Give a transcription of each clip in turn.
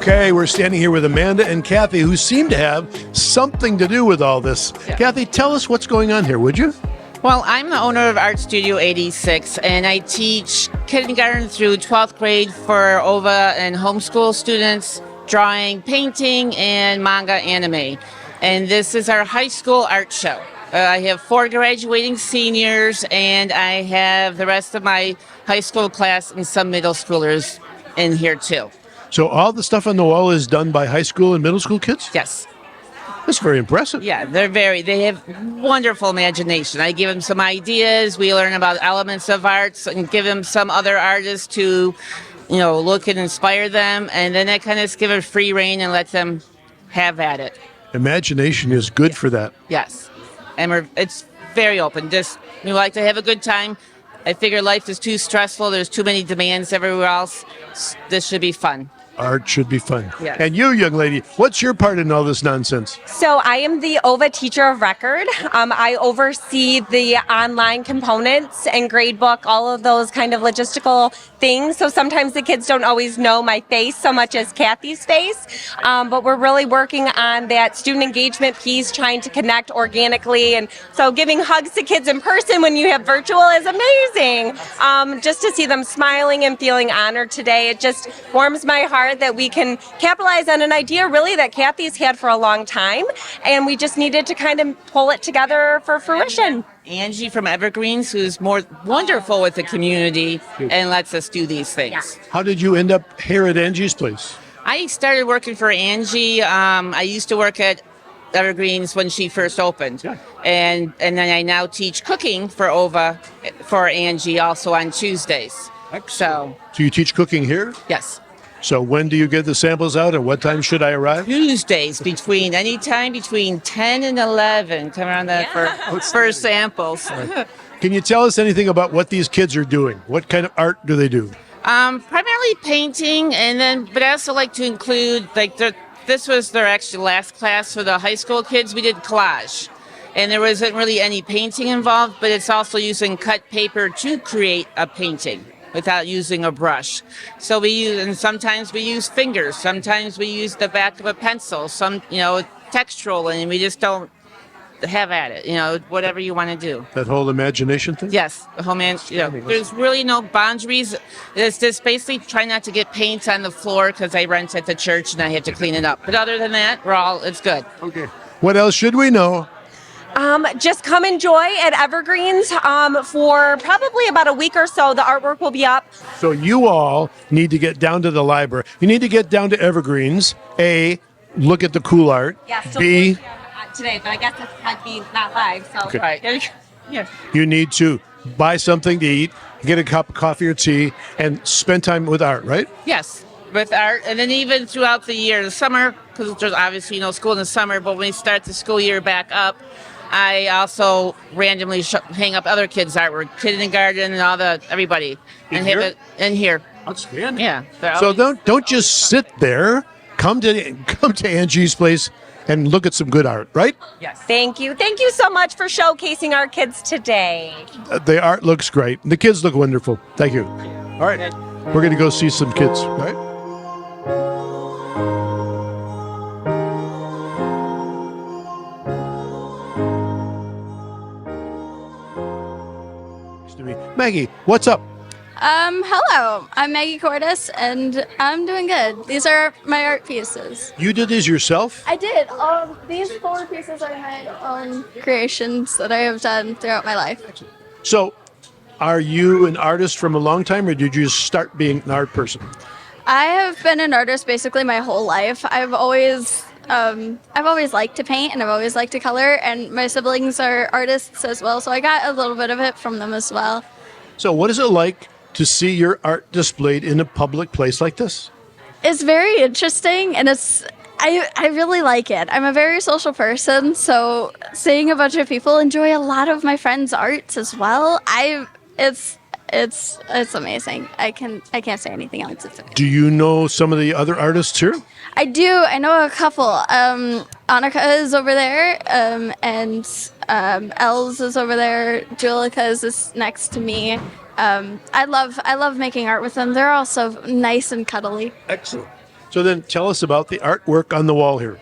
Okay, we're standing here with Amanda and Kathy, who seem to have something to do with all this. Yeah. Kathy, tell us what's going on here, would you? Well, I'm the owner of Art Studio 86, and I teach kindergarten through 12th grade for OVA and homeschool students, drawing, painting, and manga anime. And this is our high school art show. I have 4 graduating seniors, and I have the rest of my high school class and some middle schoolers in here too. So all the stuff on the wall is done by high school and middle school kids? Yes. That's very impressive. Yeah, they have wonderful imagination. I give them some ideas. We learn about elements of arts and give them some other artists to, look and inspire them. And then I kind of give it free reign and let them have at it. Imagination is good for that. Yes. And it's very open. Just, we like to have a good time. I figure life is too stressful. There's too many demands everywhere else. This should be fun. Art should be fun. Yes. And you, young lady, what's your part in all this nonsense? So I am the OVA teacher of record. I oversee the online components and grade book, all of those kind of logistical things. So sometimes the kids don't always know my face so much as Kathy's face. But we're really working on that student engagement piece, trying to connect organically. And so giving hugs to kids in person when you have virtual is amazing. Just to see them smiling and feeling honored today, it just warms my heart that we can capitalize on an idea really that Kathy's had for a long time, and we just needed to kind of pull it together for fruition. Angie from Evergreens, who's more wonderful with the community and lets us do these things. How did you end up here at Angie's place? I started working for Angie. I used to work at Evergreens when she first opened. Yeah. And then I now teach cooking for OVA for Angie also on Tuesdays. So, you teach cooking here? yes. So when do you get the samples out and what time should I arrive? Tuesdays anytime between 10 and 11. Come around that for samples. Can you tell us anything about what these kids are doing? What kind of art do they do? Primarily painting, but I also like to include, this was their actually last class for the high school kids. We did collage. And there wasn't really any painting involved, but it's also using cut paper to create a painting without using a brush. So sometimes we use fingers, sometimes we use the back of a pencil, textural, and we just don't have at it, whatever you want to do. That whole imagination thing? Yes, the whole there's really no boundaries. It's just basically try not to get paint on the floor because I rent at the church and I have to clean it up. But other than that, it's good. Okay. What else should we know? Just come enjoy at Evergreens for probably about a week or so. The artwork will be up. So you all need to get down to the library. You need to get down to Evergreens. A, look at the cool art. Yeah, so B, today, but I guess it's had to be not live. So Okay. Right. Yeah. you need to buy something to eat, get a cup of coffee or tea, and spend time with art, right? Yes, with art, and then even throughout the year, the summer, because there's obviously school in the summer, but when we start the school year back up, I also randomly hang up other kids' artwork, kindergarten and everybody, In here? in here. Outstanding. Yeah. So don't just sit there. Come to Angie's place and look at some good art, right? Yes. thank you so much for showcasing our kids today. The art looks great. The kids look wonderful. Thank you. All right, we're going to go see some kids, all right? Maggie, what's up? Hello. I'm Maggie Cordes, and I'm doing good. These are my art pieces. You did these yourself? I did. These 4 pieces are my own creations that I have done throughout my life. So, are you an artist from a long time, or did you start being an art person? I have been an artist basically my whole life. I've always liked to paint, and I've always liked to color, and my siblings are artists as well, so I got a little bit of it from them as well. So, what is it like to see your art displayed in a public place like this? It's very interesting, and I really like it. I'm a very social person, so seeing a bunch of people enjoy a lot of my friends' arts as well, it's amazing. I can't say anything else. It's amazing. Do you know some of the other artists here? I do. I know a couple. Annika is over there, and Els is over there. Julika is next to me. I love making art with them. They're all so nice and cuddly. Excellent. So then tell us about the artwork on the wall here.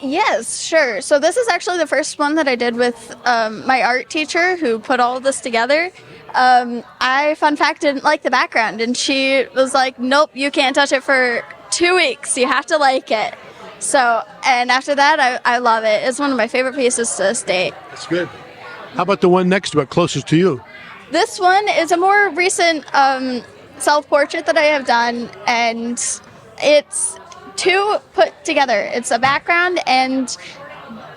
Yes, sure. So this is actually the first one that I did with my art teacher who put all of this together. I, fun fact, didn't like the background, and she was like, nope, you can't touch it for 2 weeks. You have to like it. So, and after that, I love it. It's one of my favorite pieces to this date. That's good. How about the one next to it, closest to you? This one is a more recent self-portrait that I have done, and it's two put together. It's a background and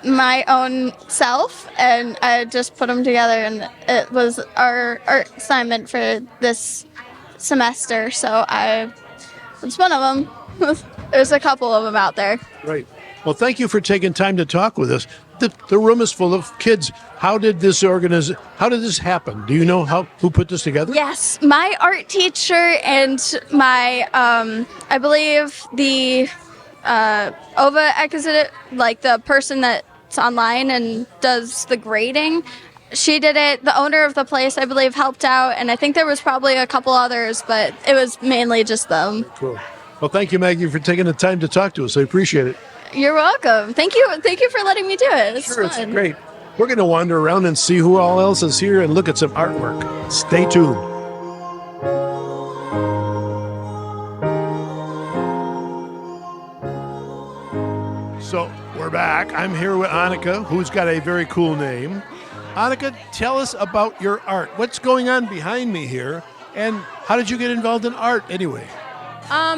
my own self, and I just put them together, and it was our art assignment for this semester, so it's one of them. There's a couple of them out there. Right. Well, thank you for taking time to talk with us. The room is full of kids. How did this happen? Do you know who put this together? Yes, my art teacher and my, I believe the OVA exhibit, like the person that's online and does the grading, she did it. The owner of the place, I believe, helped out, and I think there was probably a couple others, but it was mainly just them. Cool. Well, thank you, Maggie, for taking the time to talk to us. I appreciate it. You're welcome. Thank you for letting me do it. It's Sure, fun. it's great. We're going to wander around and see who all else is here and look at some artwork. Stay tuned. So we're back. I'm here with Annika, who's got a very cool name. Annika, tell us about your art. What's going on behind me here, and how did you get involved in art anyway?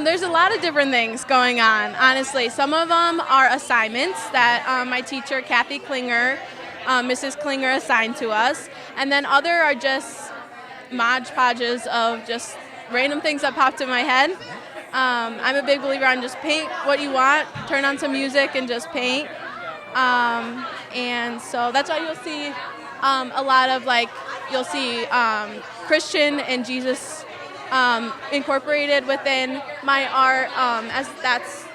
There's a lot of different things going on, honestly. Some of them are assignments that my teacher, Kathy Klinger, Mrs. Klinger, assigned to us. And then other are just Mod Podges of just random things that popped in my head. I'm a big believer on just paint what you want, turn on some music and just paint. And so that's why you'll see a lot of you'll see Christian and Jesus incorporated within my art, as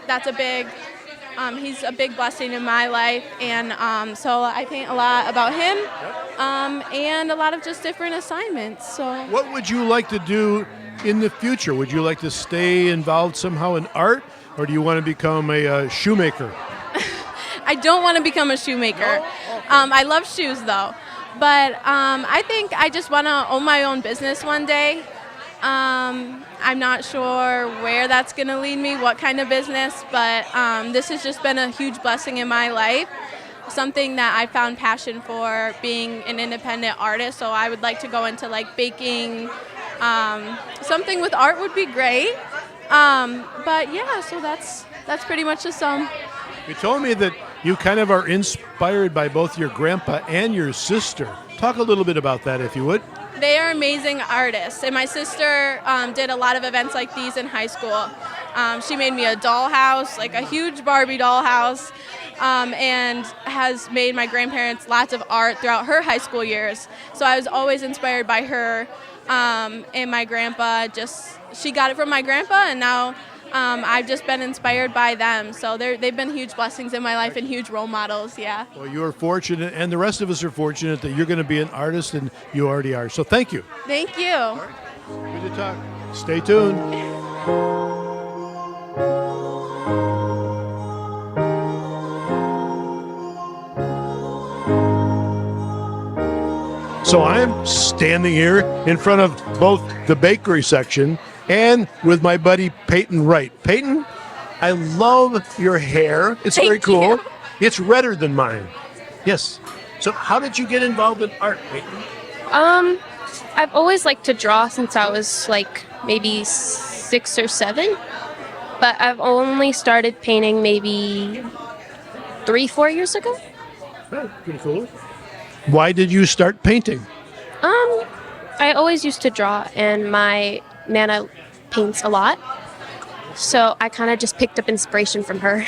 that's a big, he's a big blessing in my life, and so I paint a lot about him, and a lot of just different assignments. So, what would you like to do in the future? Would you like to stay involved somehow in art, or do you want to become a shoemaker? I don't want to become a shoemaker. No? Okay. I love shoes though, but I think I just want to own my own business one day. I'm not sure where that's going to lead me, what kind of business, but this has just been a huge blessing in my life, something that I found passion for, being an independent artist. So I would like to go into baking, something with art would be great. But yeah, so that's pretty much the sum. You told me that you kind of are inspired by both your grandpa and your sister. Talk a little bit about that, if you would. They are amazing artists, and my sister did a lot of events like these in high school. She made me a dollhouse, like a huge Barbie dollhouse, and has made my grandparents lots of art throughout her high school years. So I was always inspired by her, and my grandpa she got it from my grandpa, and now I've just been inspired by them. So they've been huge blessings in my life and huge role models, yeah. Well, you are fortunate, and the rest of us are fortunate that you're going to be an artist, and you already are. So thank you. Thank you. Right. Good to talk. Stay tuned. So I'm standing here in front of both the bakery section and with my buddy Peyton Wright. Peyton, I love your hair. It's very cool. you. It's redder than mine. Yes. So how did you get involved in art, Peyton? I've always liked to draw since I was maybe 6 or 7, but I've only started painting maybe 3-4 years ago. Oh, pretty cool. Why did you start painting? I always used to draw, and my Nana paints a lot, so I kind of just picked up inspiration from her.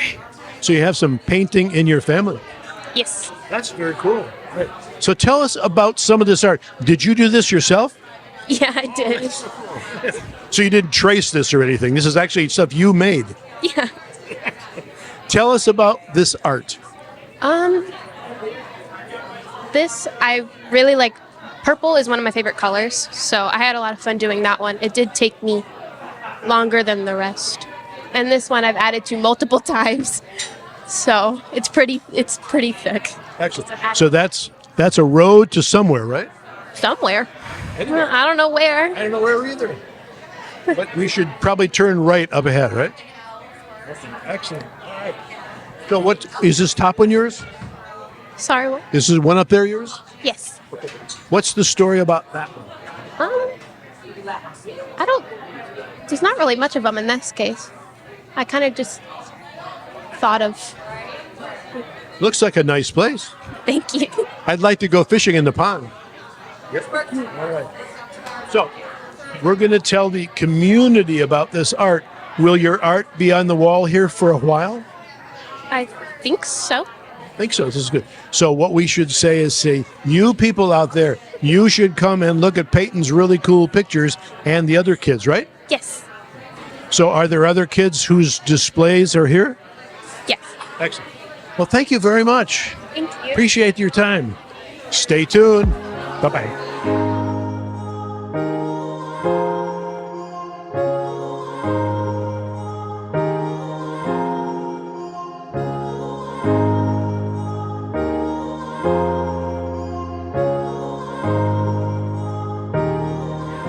So you have some painting in your family. Yes. That's very cool. Right. So tell us about some of this art. Did you do this yourself? Yeah, I did. So you didn't trace this or anything. This is actually stuff you made. Yeah. Tell us about this art. This I really like. Purple is one of my favorite colors, so I had a lot of fun doing that one. It did take me longer than the rest. and this one I've added to multiple times. So it's pretty thick. Excellent. So that's a road to somewhere, right? Somewhere. Anywhere. I don't know where. I don't know where either. But we should probably turn right up ahead, right? Excellent. All right. So what is this top one yours? Sorry, what? Is this one up there yours? Yes. What's the story about that one? I don't. There's not really much of them in this case. I kind of just thought of. Looks like a nice place. Thank you. I'd like to go fishing in the pond. Yep. All right. So we're going to tell the community about this art. Will your art be on the wall here for a while? I think so. I think so. This is good. So what we should say, you people out there, you should come and look at Peyton's really cool pictures and the other kids, right? Yes. So are there other kids whose displays are here? Yes. Excellent. Well, thank you very much. Thank you. Appreciate your time. Stay tuned. Bye-bye.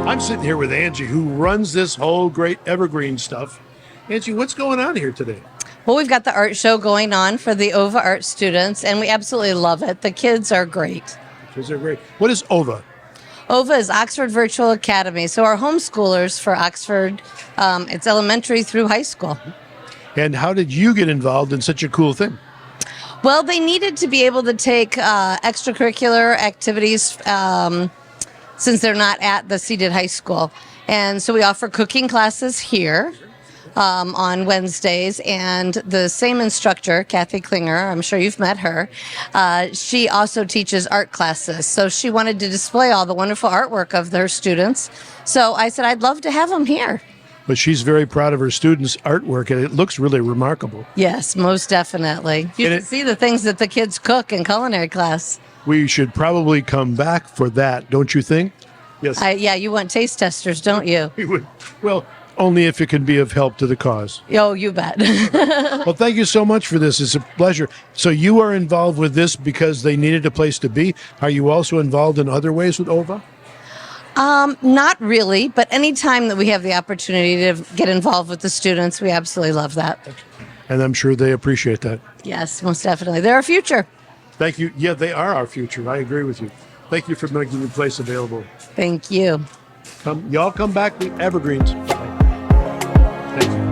I'm sitting here with Angie, who runs this whole great Evergreen stuff. Angie, what's going on here today? Well, we've got the art show going on for the OVA art students, and we absolutely love it. The kids are great. Kids are great. What is OVA? OVA is Oxford Virtual Academy. So our homeschoolers for Oxford, it's elementary through high school. And how did you get involved in such a cool thing? Well, they needed to be able to take extracurricular activities since they're not at the seated high school. And so we offer cooking classes here on Wednesdays. And the same instructor, Kathy Klinger, I'm sure you've met her, she also teaches art classes. So she wanted to display all the wonderful artwork of their students. So I said, I'd love to have them here. But she's very proud of her students' artwork, and it looks really remarkable. Yes, most definitely. You And should see the things that the kids cook in culinary class. We should probably come back for that, don't you think? Yes. Yeah, you want taste testers, don't you? We would. Well, only if it can be of help to the cause. Oh, you bet. Well, thank you so much for this. It's a pleasure. So you are involved with this because they needed a place to be. Are you also involved in other ways with OVA? Not really, but anytime that we have the opportunity to get involved with the students, we absolutely love that. And I'm sure they appreciate that. Yes, most definitely. They're our future. Thank you. Yeah, they are our future. I agree with you. Thank you for making the place available. Thank you. Y'all come back with Evergreens. Thanks.